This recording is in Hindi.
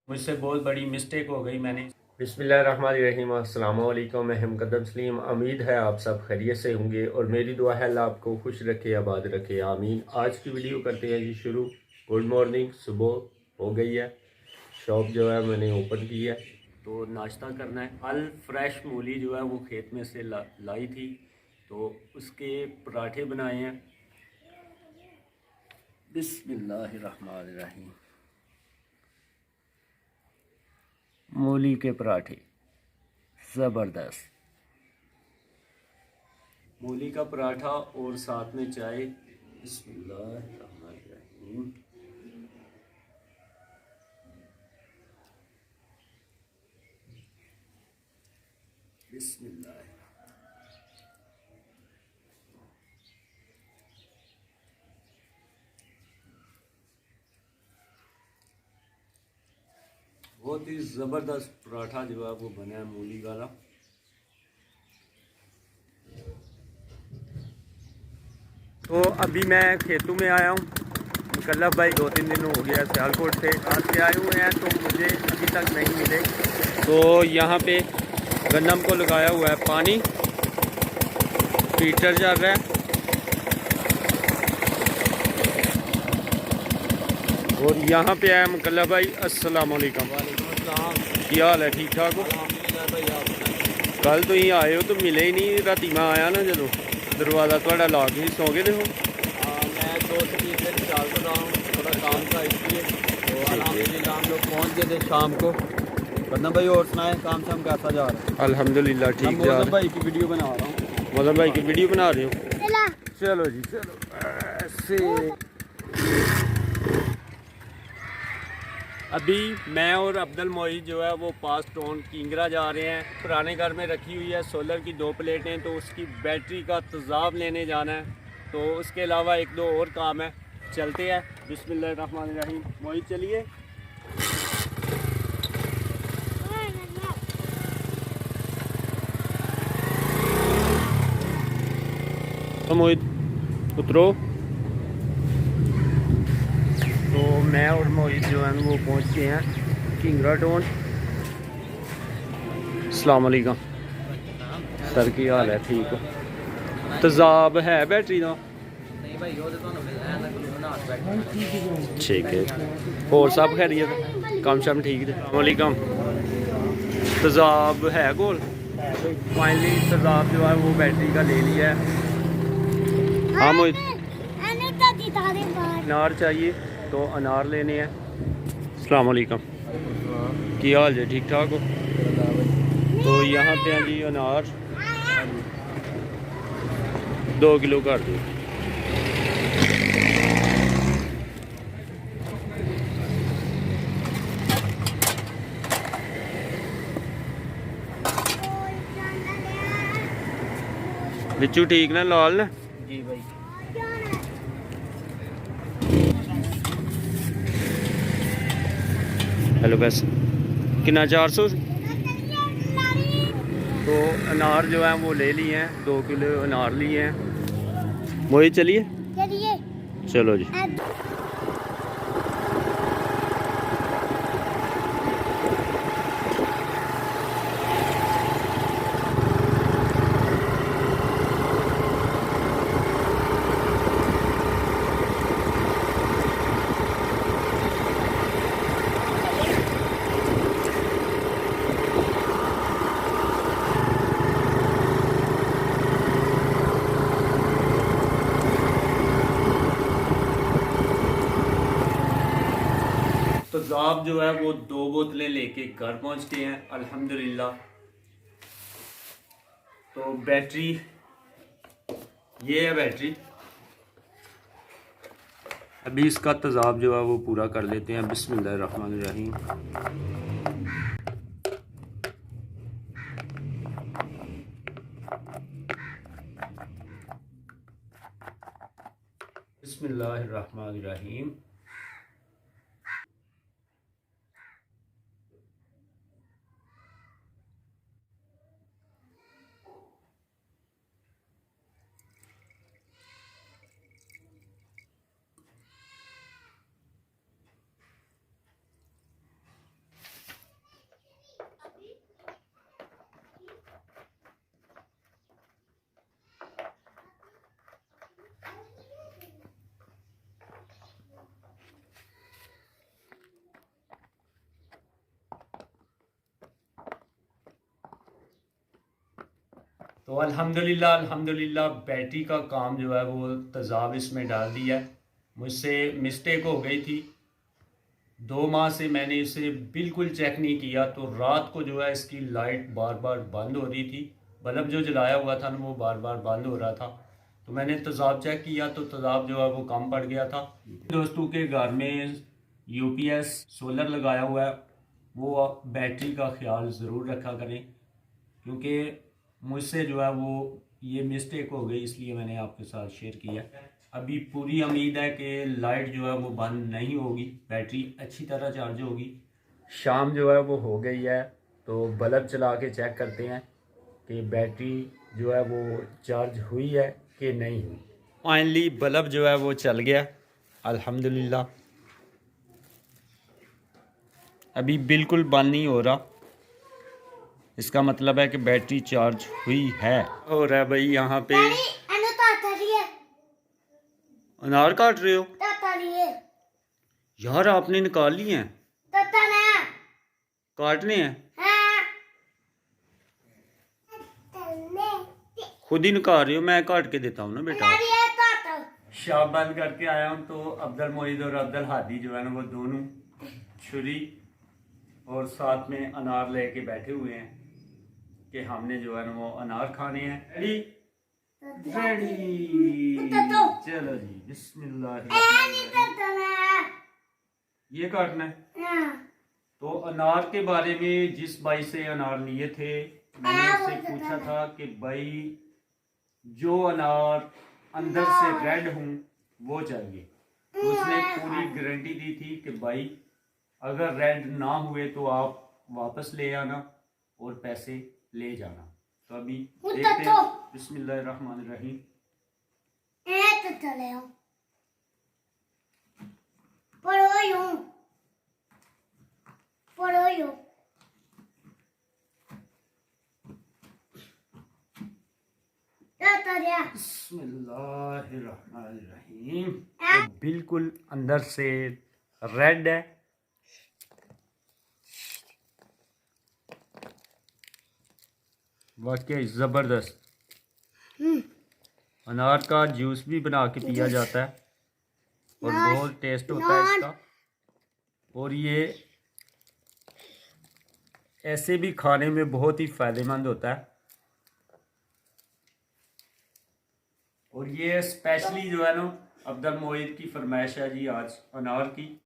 मुझसे बहुत बड़ी मिस्टेक हो गई। मैंने बिस्मिल्लाहिर्रहमानिर्रहीम। अस्सलाम वालेकुम। मैं मुक़द्दम सलीम। उम्मीद है आप सब खैरियत से होंगे और मेरी दुआ है अल्लाह आपको खुश रखे, आबाद रखे, आमीन। आज की वीडियो करते हैं जी शुरू। Good morning. सुबह हो गई है, शॉप जो है मैंने ओपन की है, तो नाश्ता करना है। कल फ्रेश मूली जो है वो खेत में से लाई थी, तो उसके पराठे बनाए हैं। बिस्मिल्लाहिर्रहमानिर्रहीम। मूली के पराठे ज़बरदस्त। मूली का पराठा और साथ में चाय। बिस्मिल्लाहिर्रहमानिर्रहीम। बिस्मिल्लाह। बहुत ही ज़बरदस्त पराठा जो है वो बना है मूली वाला। तो अभी मैं खेतों में आया हूँ। मुकल्लफ भाई 2-3 दिन हो गया सियालकोट से आज से आए हुए हैं, तो मुझे अभी तक नहीं मिले। तो यहाँ पे गन्नम को लगाया हुआ है पानी, हीटर चल रहा है। और यहाँ पे आया मुकल्लफ भाई। अस्सलाम वालेकुम। क्या हाल है? ठीक ठाक हो? कल तो ही आए हो तो मिले ही नहीं। राती मैं आया ना जो दरवाज़ा थोड़ा ला के सौ गए देखो। मैं 2 से 3 दिन चाल कर रहा हूँ, थोड़ा काम था इसलिए। तो अल्हम्दुलिल्लाह हम लोग पहुँच गए थे शाम को। वरना भाई और सुनाए, काम शाम कैसा जा रहा है? अल्हम्दुलिल्लाह ठीक जा रहा है। भाई की वीडियो बना रहा हूँ। मौलम भाई की वीडियो बना रहे हो? चलो जी चलो। ऐसे अभी मैं और अब्दुल मोईद जो है वो पास टाउन किंगरा जा रहे हैं। पुराने घर में रखी हुई है सोलर की 2 प्लेटें, तो उसकी बैटरी का तेज़ाब लेने जाना है। तो उसके अलावा 1-2 और काम है। चलते हैं। बिस्मिल्लाहिर्रहमानिर्रहीम। मोईद चलिए। तो मोईद उतरो। तो मैं और मोहित जो है वो पहुँच गए हैं किंगरा टाउन। अस्सलाम वालेकुम सर, की हाल है? ठीक हो? तेज़ाब है बैटरी का? ठीक है। और सब खैरियत? काम शाम ठीक है? वालेकुम। तेज़ाब है कोल? फाइनली तेज़ाब जो है वो बैटरी का ले लिया है। हाँ मोहित, अनार चाहिए तो अनार लेने हैं। अस्सलाम वालेकुम। की हाल है? ठीक ठाक हो? तो यहाँ पे हैं जी अनार 2 किलो कर दो। बिच्चू ठीक ना? लाल ने? जी भाई। हेलो कैसे कितना? 400। तो अनार जो है वो ले लिए हैं, 2 किलो अनार लिए हैं। मोहित चलिए। चलो जी। तेज़ाब जो है वो 2 बोतलें लेके घर पहुंच गए हैं अल्हम्दुलिल्लाह। तो बैटरी ये है बैटरी। अभी इसका तेज़ाब जो है वो पूरा कर लेते हैं। बिस्मिल्लाहिर्रहमानिर्रहीम। बिस्मिल्लाहिर्रहमानिर्रहीम। तो अल्हम्दुलिल्लाह बैटरी का काम जो है वो तेज़ाब इसमें डाल दिया है। मुझसे मिस्टेक हो गई थी, 2 माह से मैंने इसे बिल्कुल चेक नहीं किया, तो रात को जो है इसकी लाइट बार बार बंद हो रही थी, बल्ब जो जलाया हुआ था ना वो बार बार बंद हो रहा था। तो मैंने तेज़ाब चेक किया तो तेज़ाब जो है वो कम पड़ गया था। दोस्तों के घर में यूपीएस सोलर लगाया हुआ है, वो बैटरी का ख्याल ज़रूर रखा करें, क्योंकि मुझसे जो है वो ये मिस्टेक हो गई, इसलिए मैंने आपके साथ शेयर किया। अभी पूरी उम्मीद है कि लाइट जो है वो बंद नहीं होगी, बैटरी अच्छी तरह चार्ज होगी। शाम जो है वो हो गई है, तो बल्ब चला के चेक करते हैं कि बैटरी जो है वो चार्ज हुई है कि नहीं हुई। फाइनली बल्ब जो है वो चल गया अल्हम्दुलिल्लाह। अभी बिल्कुल बंद नहीं हो रहा, इसका मतलब है कि बैटरी चार्ज हुई है। और है भाई यहाँ पे अनार काट रहे हो यार, आपने निकाल लिए हैं? काटने हैं? खुद ही निकाल रही हो, मैं काट के देता हूँ ना बेटा। शॉप बंद करके आया हूँ, तो अब्दुल मोहिद और अब्दुल हादी जो है ना वो दोनों छुरी और साथ में अनार लेके बैठे हुए हैं कि हमने जो है ना वो अनार खाने हैं। रेडी चलो जी, बिस्मिल्लाह। ये काटना है। तो अनार के बारे में जिस भाई से अनार लिए थे, मैंने उससे पूछा था कि भाई जो अनार अंदर से रेड हूँ वो चाहिए, तो उसने पूरी गारंटी दी थी कि भाई अगर रेड ना हुए तो आप वापस ले आना और पैसे ले जाना। तो अभी देखते हैं, बिस्मिल्लाहिर्रहमानिर्रहीम। बिस्मिल्लाहिर्रहमानिर्रहीम। तो बिल्कुल अंदर से रेड है, वाकई ज़बरदस्त। अनार का जूस भी बना के पिया जाता है और बहुत टेस्ट होता है इसका, और ये ऐसे भी खाने में बहुत ही फ़ायदेमंद होता है। और ये स्पेशली जो है ना अब्दुल मोहिद की फरमाइश है जी आज अनार की।